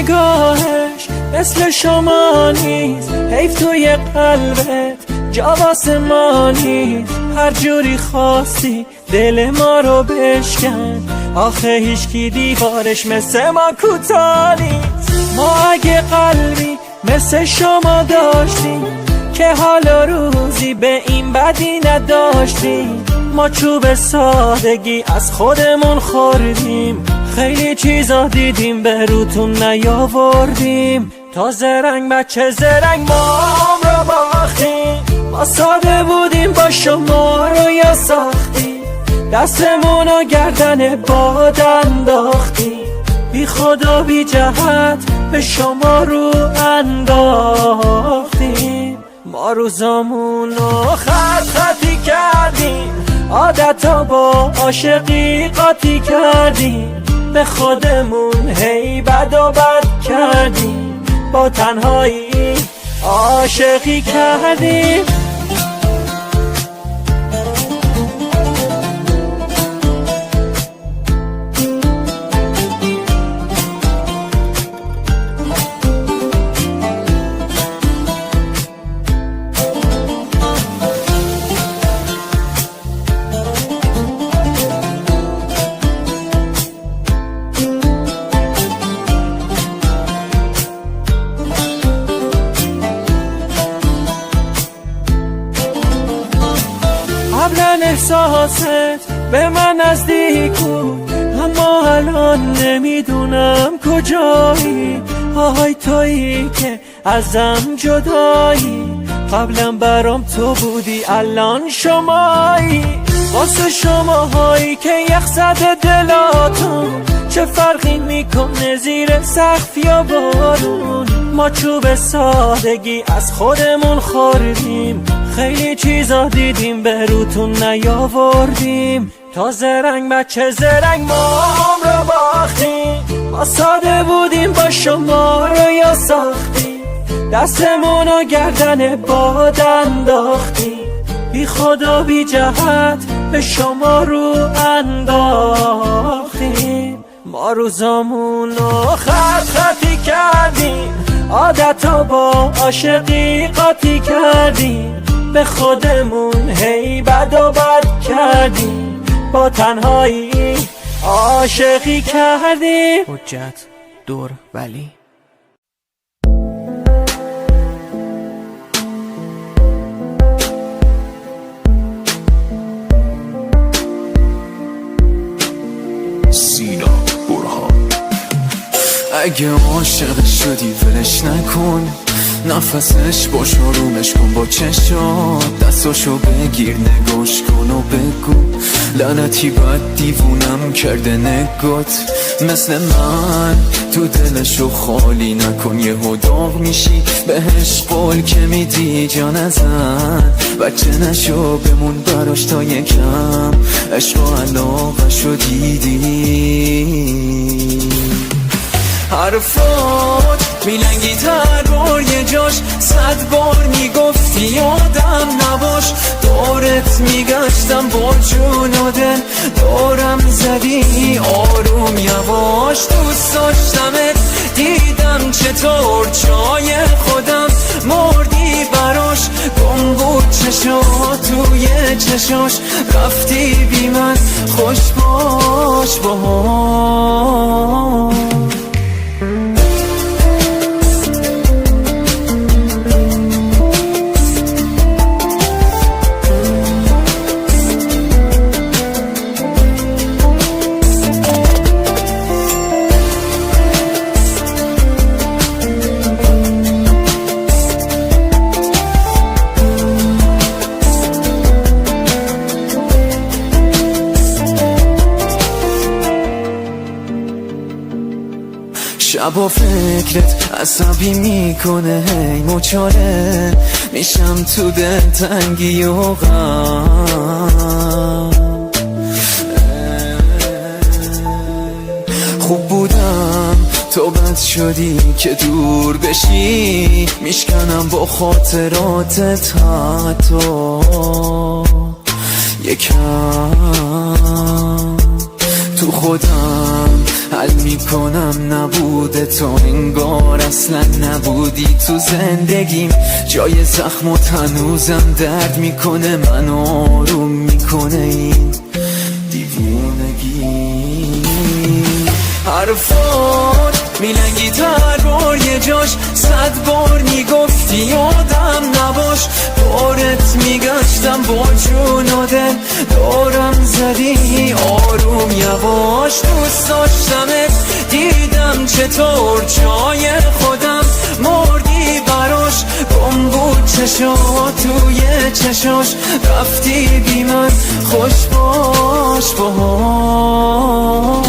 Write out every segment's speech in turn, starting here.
نگاهش مثل شما نیست، حیف توی قلبت جا واسه ما نیست. هر جوری خواستی دل ما رو بشکن، آخه هیچکی دیوارش مثل ما کوتاه نیست. ما اگه قلبی مثل شما داشتیم که حالا روزی به این بدی نداشتیم. ما چوب سادگی از خودمون خوردیم، خیلی چیزا دیدیم به روتون نیاوردیم. تا زرنگ بچه زرنگ ما هم رو باختیم، ما ساده بودیم با شما رو یا ساختیم. دستمون و گردن باد انداختیم، بی خدا بی جهت به شما رو انداختیم. ما روزامون رو خطی کردیم، عادتا با عاشقی قاطی کردیم. به خودمون هی بد و بد کردیم، با تنهایی عاشقی کردیم. قبلا احساست به من نزدیک بود، اما الان نمیدونم کجایی. آهای تویی که ازم جدایی، قبلا برام تو بودی الان شمایی. واسه شماهایی که یخ زده دلاتون، چه فرقی میکنه زیر سقف یا بارون. ما چوب سادگی از خودمون خوردیم، خیلی چیزا دیدیم به روتون نیاوردیم. تا زرنگ بچه زرنگ ما هم رو باختیم، ما ساده بودیم با شما رو یا ساختیم. دستمون و گردن باد انداختیم، بی خدا بی جهت به شما رو انداختیم. ما روزامون رو خطی کردیم، عادتا با عاشقی قاطی کردیم. به خودمون هی بد و بد کردیم، با تنهایی عاشقی کردیم. حجت دور ولی سینا برهان. اگه عاشق شدی ولش نکن، نفسش باش آرومش کن با چشات. دستاشو بگیر نگاش کن و بگو لعنتی بد دیوونم کرده نگات. مثل من تو دلشو خالی نکن، یهو داغ میشی بهش قول که میدی جان ازن. بچه نشو بمون براش تا یکم، عشق و علاقه‌شو دیدی. حرفات میلنگی تر بار یه جاش، 100 بار میگفتی یادم نباش. دورت میگشتم با جون و دل، دورم زدی آروم یواش. دوست داشتمت دیدم چطور جای خودم مردی براش. گم بود چشات توی چشاش، رفتی بی من خوش باش باش. شبا فکرت عصبی میکنه، هی مچاله میشم تو دل تنگی و غم. خوب بودم تو بد شدی که دور بشی، میشکنم با خاطراتت حتی یکم. تو خودم حل میکنم نبوده تو، انگار اصلا نبودی تو زندگیم. جای زخمت هنوزم درد میکنه، من آروم میکنه این دیوونگی. حرفات میلنگی هر بار یه جاش، 100 بار میگفتی یادم نباش. بارت میگشتم با جون و دل، دارم زدی آروم یواش. دوست داشتمت دیدم چطور جای خودم مردی براش. گم بود چشات توی چشاش، رفتی بی من خوش باش باهاش.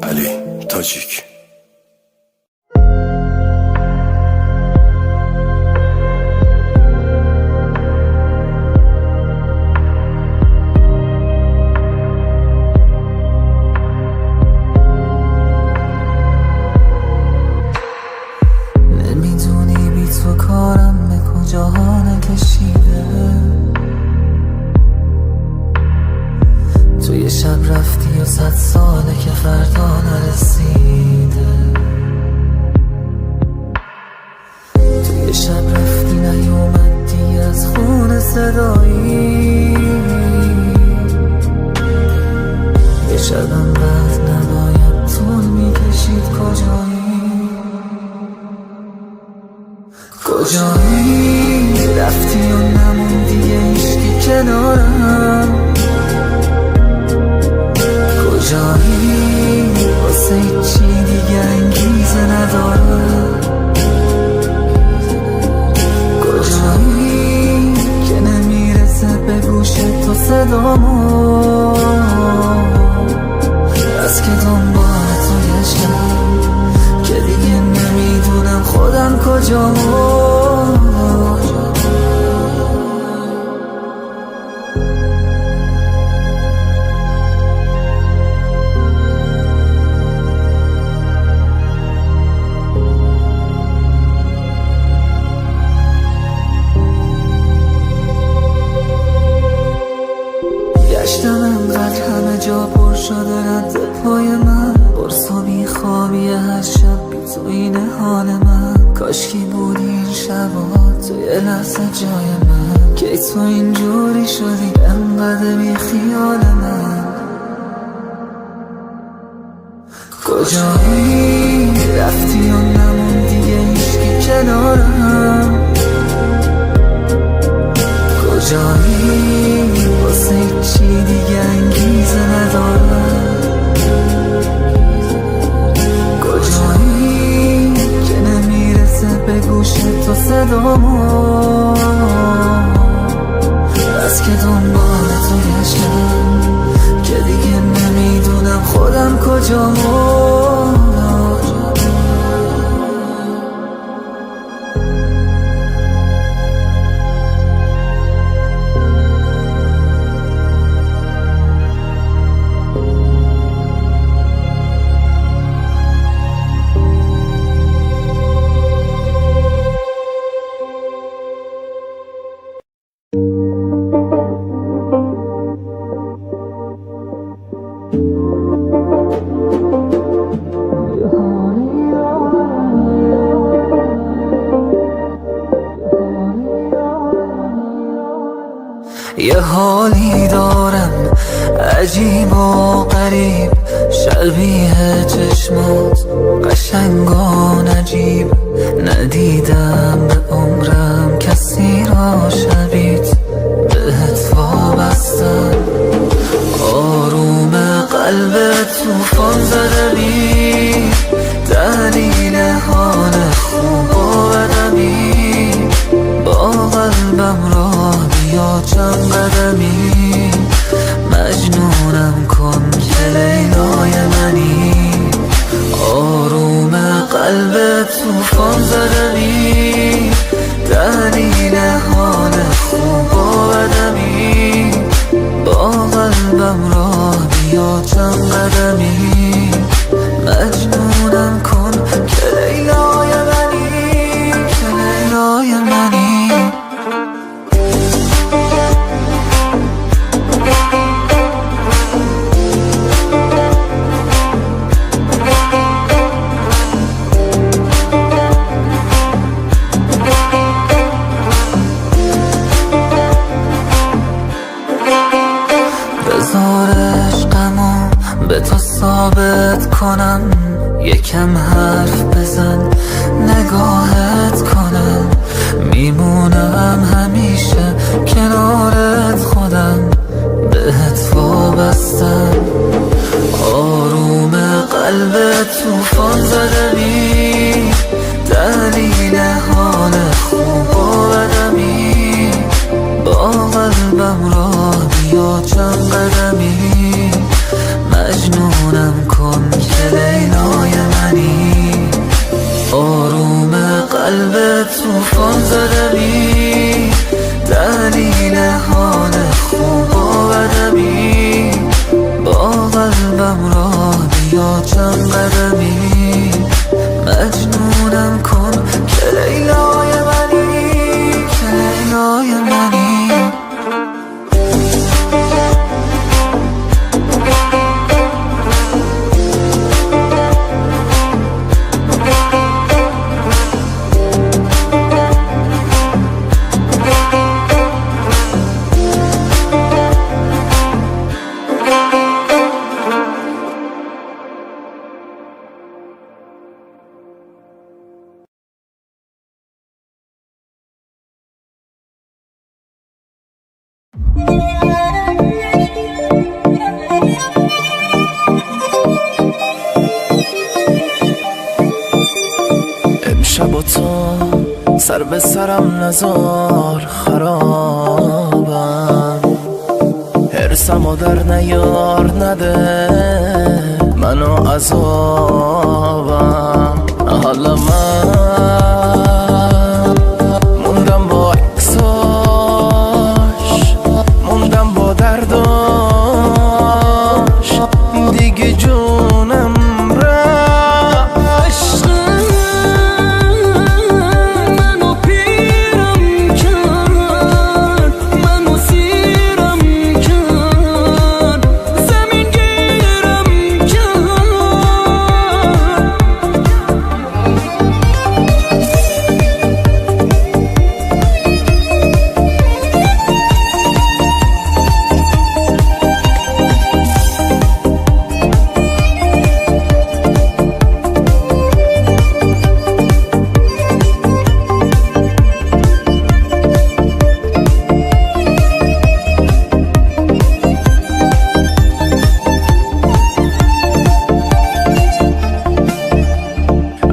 علی تاجیک. نمیدونی بی تو کارم به کجاها نکشیده. تو یه شب رفتی و 100 ساله که فردا نرسیده. تو یه شب رفتی نیومدی از خون صدایی. یه شبم بعد نباید طول میکشید. کجایی رفتی و نموندی هیچکی کنارم. کجایی واسه چی دیگه انگیزه ندارم. کجایی که نمیرسه به گوش تو صدامو. از که دنبال تو گشتم که دیگه نمیدونم خودم کجامو. گشتم انقدر همه جا پر شده رد پای من. برس و بیخوابی هر شب بی تو اینه حال من. کاشکی بودی این شبا تو یه لحظه جای من. که تو اینجوری شدی انقدر بی خیال من. کجایی رفتی و نمون دیگه هیچکی کنارم. کجایی واسه چی دیگه انگیزه ندارم. کجایی که نمیرسه به گوش تو صدامو. بس که دنبال تو گشتم که دیگه نمیدونم خودم کجامو. یه حالی دارم عجیب و غریب، شبیه چشمات قشنگ و نجیب. ندیدم به عمرم کسی را شبیت، بهت وابستم آروم قلب توفان زده بی دلیل حال خوب توفان زدمی، دلیل حال خوب و بدمی، با قلبم راه بیا چند قدمی، مجنونم کن که لیلای منی، که لیلای منی. بذار عشقمو به تو ثابت کنم، یکم حرف بزن نگاهت کنم، میمونم همیشه کنارت، خودم بهت وابستم. آروم قلبت توفان زدمی، دلیل حال خوب و بدمی، با قلبم راه بیا چند قدمی، مجنونم کن که لیلای منی. آروم قلب توفان زدمی، دلیل حال خوب و بدمی، با قلبم راه بیا چند قدمی، مجنونم کن که لیلای منی، که لیلای منی. امشب و تا سر به سرم نزار، خرابم، حرسم و در نیار، نده منو عذابم. حالا من موندم با عکساش، موندم با درداش، دیگه جونم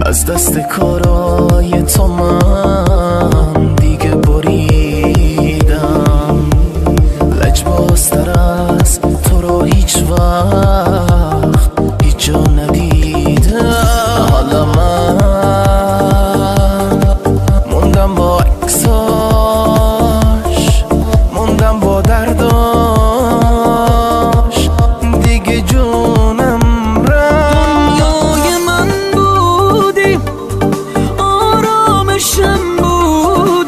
از دست کارای تو من دیگه بریدم، لجبازتر از تو رو هیچ وقت هیچ جا ندیدم. حالا من موندم با عکساش، موندم با درداش، دیگه جونم دنیای من بودی، آرامشم بود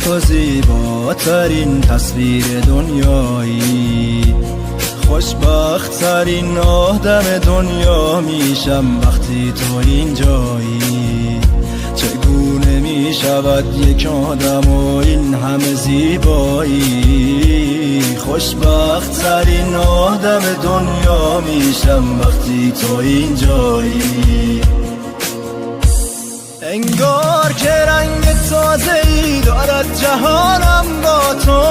تو زیباترین تصویر دنیایی، خوشبخت ترین آدم دنیا میشم وقتی تو اینجایی. چگونه میشود یک آدم و این همه زیبایی، خوشبخت ترین آدم دنیا میشم وقتی تو اینجایی. انگار که رنگ تازه‌ای دارد جهانم با تو،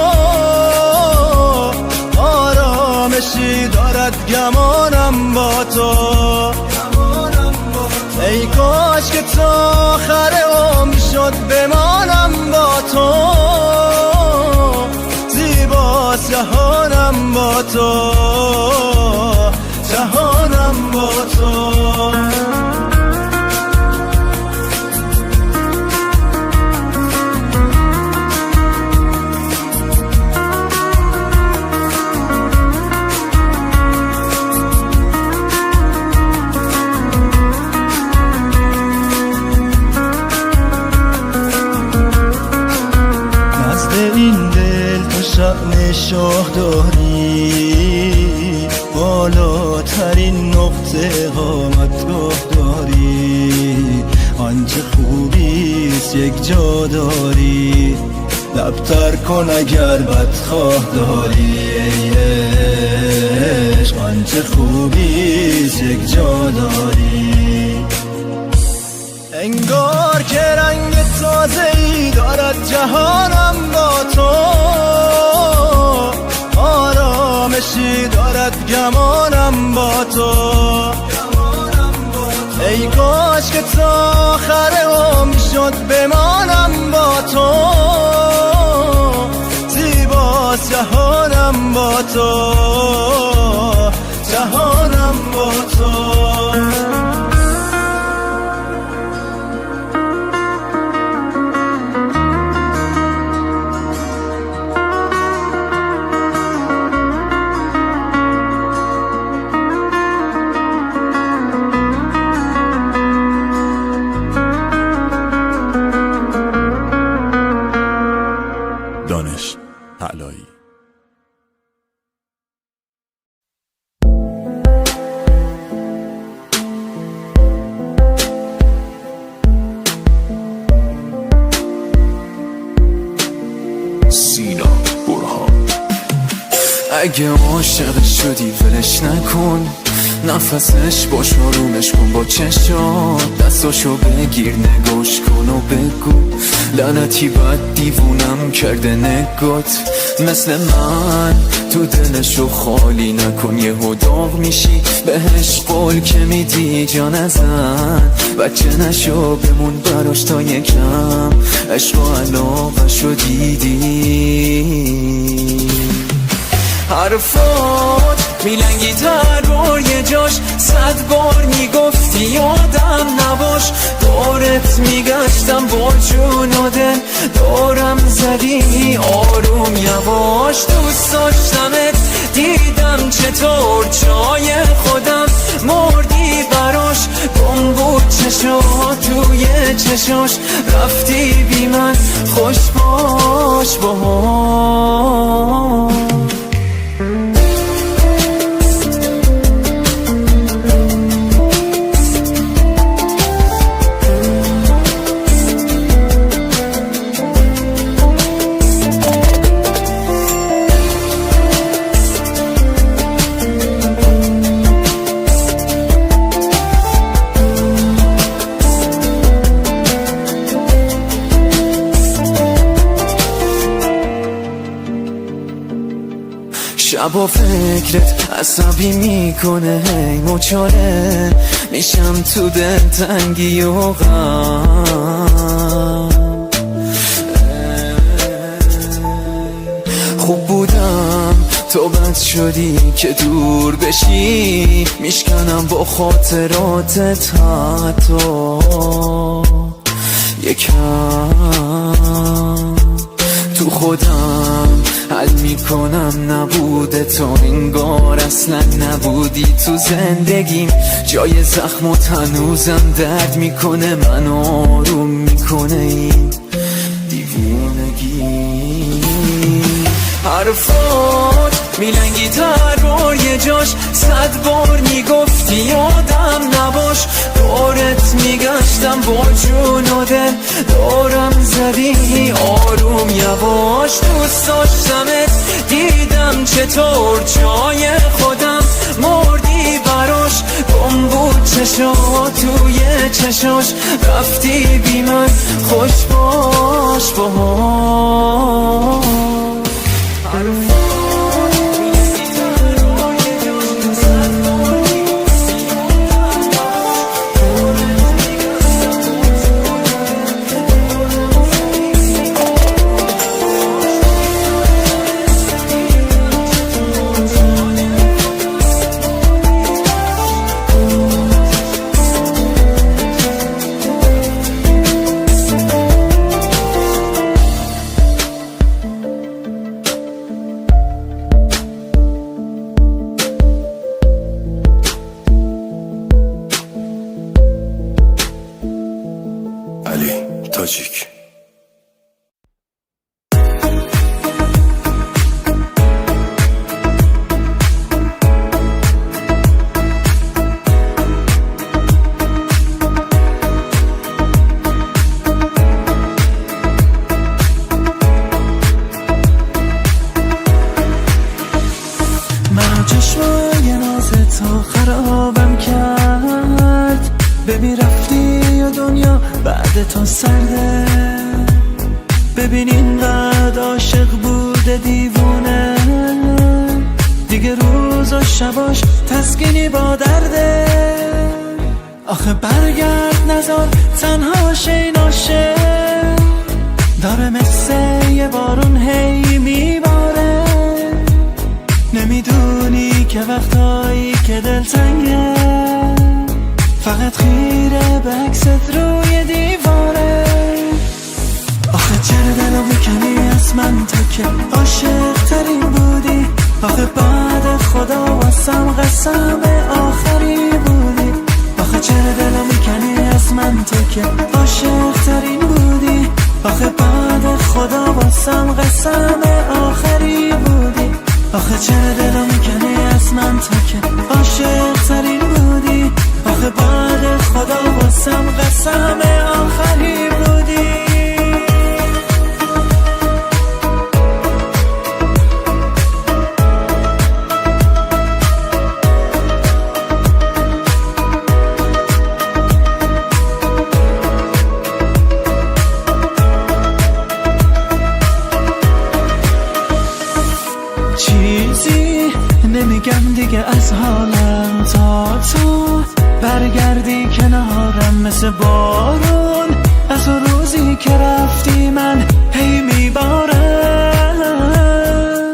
آرامشی دارد گمانم با تو. ای کاش که تا آخر عمر شد بمانم با تو، زیباست جهانم با تو، جهانم با تو. این دل تو شأن شاه داری، بالاترین نقطه قامتگاه داری. آنچه خوبیست یک جا داری، لبتر کن اگر بدخواه داری. ای عشق آنچه خوبیست یک جا داری. انگار که رنگ تازه‌ای دارد جهانم با تو، آرامشی دارد گمانم با تو. ای کاش که تا آخر عمر شد بمانم با تو، زیباست جهانم با تو، جهانم با تو. دانش علایی. سینا برهان. اگه عاشق شدی ولش نکن، نفسش باش آرومش کن با چشات، دستاشو بگیر نگاش کن و بگو لعنتی بد دیوونم کرده نگات. مثل من تو دلشو خالی نکن، یهو داغ میشی بهش قول که میدی جان ازن. بچه نشو بمون براش تا یکم، عشق و علاقه‌شو دیدی. حرفات میلنگی تر بار یه جاش، 100 بار میگفتی یادم نباش. دورت میگشتم با جون و دل، دارم زدی آروم یواش. دوست داشتمت دیدم چطور جای خودم مردی براش. گم بود چشات توی چشاش، رفتی بی من خوش باش باهاش. شبا فکرت عصبی میکنه، هی مچاله میشم تو دل تنگی و غم. خوب بودم تو بد شدی که دور بشی، میشکنم با خاطراتت حتی یکم. تو خودم حل میکنم نبوده تو، انگار اصلا نبودی تو زندگیم. جای زخمت هنوزم درد میکنه، من آروم میکنه این دیوونگی. حرفات میلنگی تر بار یه جاش، 100 بار میگفتی یادم نباش. دورت میگشتم با جون و دل، دورم زدی آروم یواش. دوست داشتمت دیدم چطور جای خودم مردی براش. گم بود چشات توی چشاش، رفتی بی من خوش باش باهاش. علی تاجیک. منو چشمای ناز تو خرابم کرد، ببین رفتی و دنیا بعد تو سرده. ببین اینقدر عاشق بوده دیوونه، دیگه روز و شباش تسکینی با درده. آخه برگرد نذار تنها این عاشق، داره مثل یه بارون هی میباره. نمیدونی که وقتایی که دل تنگه، فقط خیره به عکست روی دیواره. آخه چرا دلو میکنی از من تو که عاشق ترین بودی؟ آخه بعد خدا واسم قسم آخری بودی. آخه چرا دلو میکنی از من تو که عاشق ترین بودی؟ آخه بعد خدا واسم قسم آخری بودی. آخه چرا دلو میکنی از من تو که عاشق ترین بودی؟ آخه بعد خدا واسم قسم آخری بودی. چیزی نمیگم دیگه از حالم تا تو برگردی کنارم مثل بارون. از اون روزی که رفتی من هی میبارم.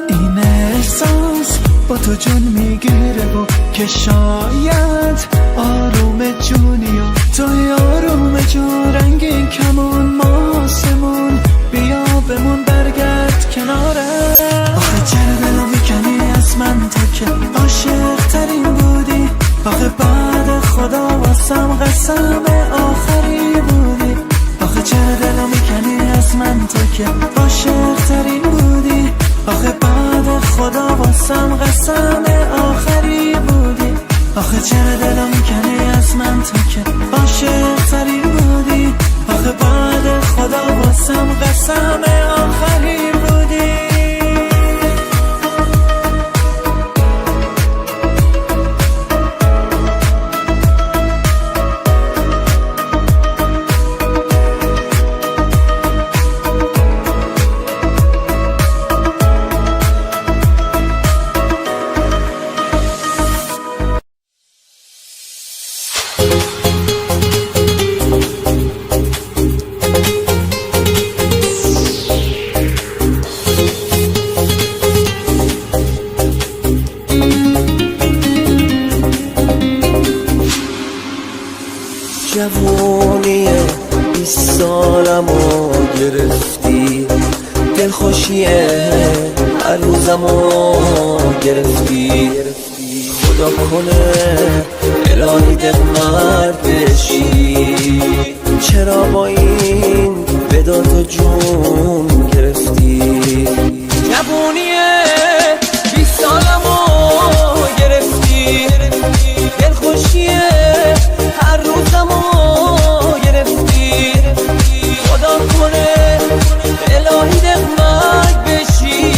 این احساس با تو جون میگیره و که شاید آروم جونی و توی آروم جون. رنگین کمون ماسمون بیا بمون برگرد کنارم. آخه چرا دلو میکنی از من تو که عاشق ترین بودی؟ آخه بعد خدا واسم قسم آخری بودی. آخه چرا دلو میکنی از من تو که عاشق ترین بودی؟ آخه بعد خدا واسم قسم آخری بودی. آخه چرا دلو میکنی از من تو که عاشق ترین بودی؟ آخه بعد خدا واسم قسم آخری بودی. جوونی 20 سالمو گرفتی، دلخوشیه هر روزمو گرفتی. خدا کنه الهی دقمت بشی، چرا با این فداتو جون گرفتی. جوونیه 20 سالمو گرفتی، دلخوشیه هر روزمو گرفتی. خدا کنه الهی دقمک بشی،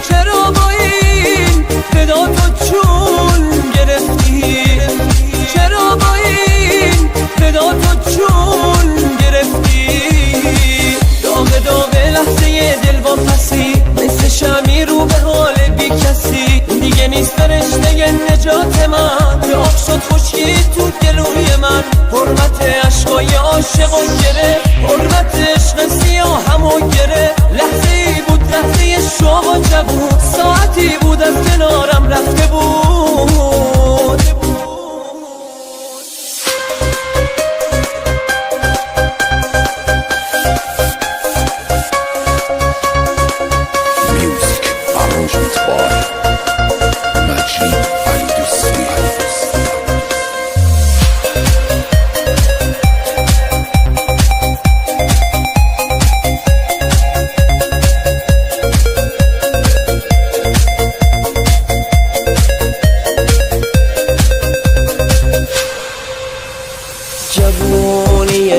چرا با این فداتو جون گرفتی؟ چرا با این فداتو جون گرفتی؟ داغ داغ لحظه دل با پسی، مثل شمی رو به حال بی کسی. دیگه نیست فرشته نجات من، به آب شد خشکی تو گلوی من. حرمت عشقای عاشقو گره، حرمت عشق سیاهمو گره. لحظه ای بود لحظه شوق و جوون، ساعتی بود از کنارم رفته بود. Music arrangement by Najib Al-Dusri. جوونی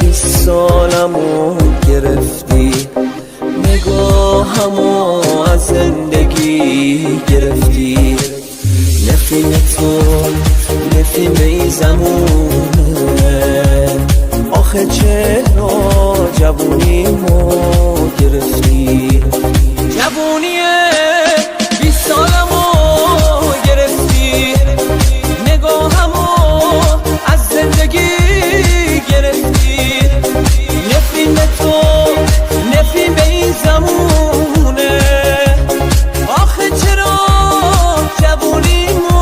20 سالمو گرفتی، نگاهمو از زندگی گرفتی. نفرین تو نفرین به زمونه، آخه چرا جوونیمو گرفتی. جوونیه 20 سالمو گرفتی، نگاهمو از زندگی گرفتی. نفرین به تو نفرین به این زمونه، آخه چرا جوونیمو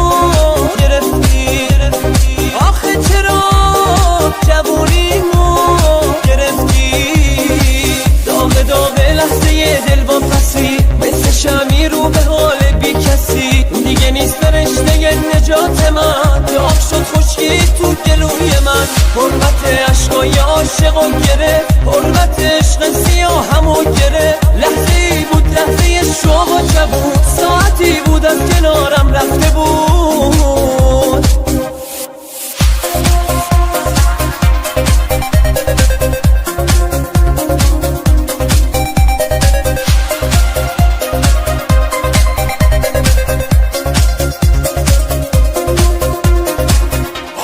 گرفتی؟ آخه چرا جوونیمو گرفتی؟ داغ داغ لحظه دل با پسی، مثل شمی رو به حال بی کسی. دیگه نیست فرشته نجات من، به آب شد خشکی تو گلوی من. حرمت عشقای عاشقو گره، حرمت عشق سیاهمو گره. لحظه ای بود لحظه شوق و جوون، ساعتی بود از کنارم رفته بود.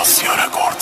Asya Rekord.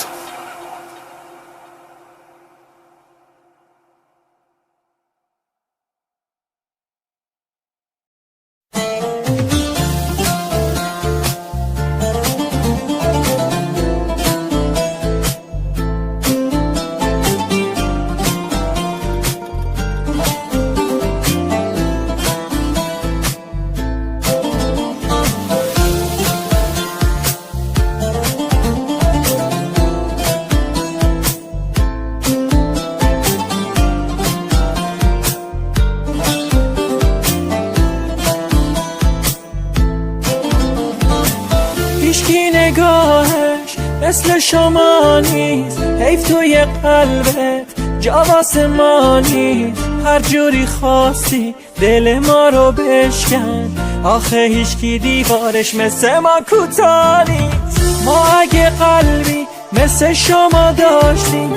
هیچکی نگاهش مثل شما نیست، حیف توی قلبت جا واسه ما نیست. هر جوری خواستی دل ما رو بشکن، آخه هیچکی دیوارش مثل ما کوتاه نیست. ما اگه قلبی مثل شما داشتیم،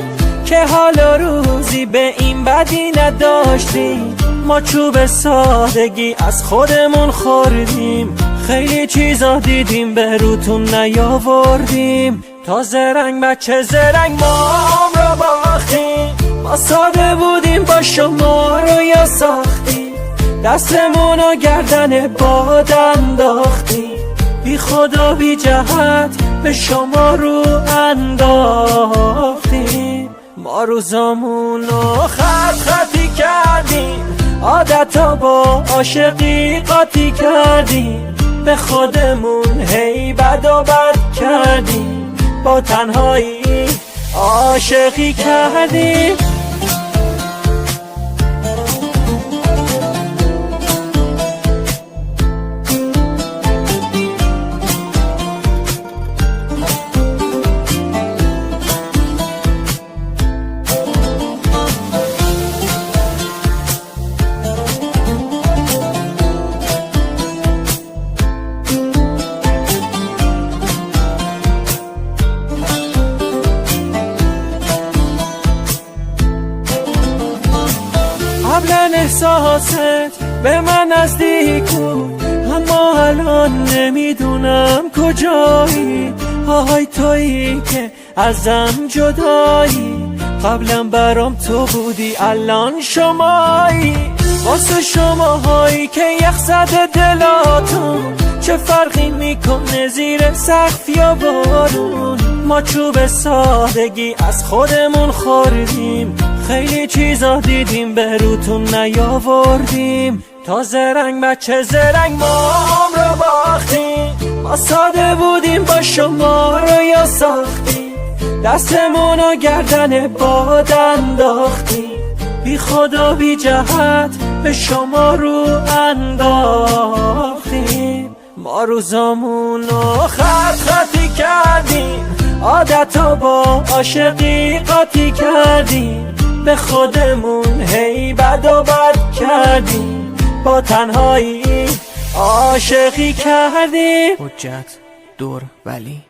که حالا روزی به این بدی نداشتیم. ما چوب سادگی از خودمون خوردیم، خیلی چیزا دیدیم به روتون نیاوردیم. تا زرنگ بچه زرنگ ما هم را باختیم. ما ساده بودیم با شما رو یا ساختیم، دستمون و گردن باد انداختیم. بی خدا بی جهت به شما رو انداختیم. ما روزامون رو خط خطی کردیم، عادتا با عاشقی قاطی کردیم. به خودمون هی بد و بد کردیم، با تنهایی عاشقی کردیم. احساست به من نزدیک بود، اما الان نمیدونم کجایی. آهای تویی که ازم جدایی، قبلا برام تو بودی الان شمایی. واسه شماهایی که یخ زده دلاتون، چه فرقی میکنه زیر سقف یا بارون؟ ما چوب سادگی از خودمون خوردیم، خیلی چیزا دیدیم به روتون نیاوردیم. تا زرنگ بچه زرنگ ما هم رو باختیم، ما ساده بودیم با شما رو یا ساختیم، دستمون و گردن باد انداختیم، بی خدا بی جهت به شما رو انداختیم. ما روزامون رو خطی کردیم، عادتا با عاشقی قاطی کردیم، به خودمون هی بد و بد کردیم، با تنهایی عاشقی کردیم. حجت دور ولی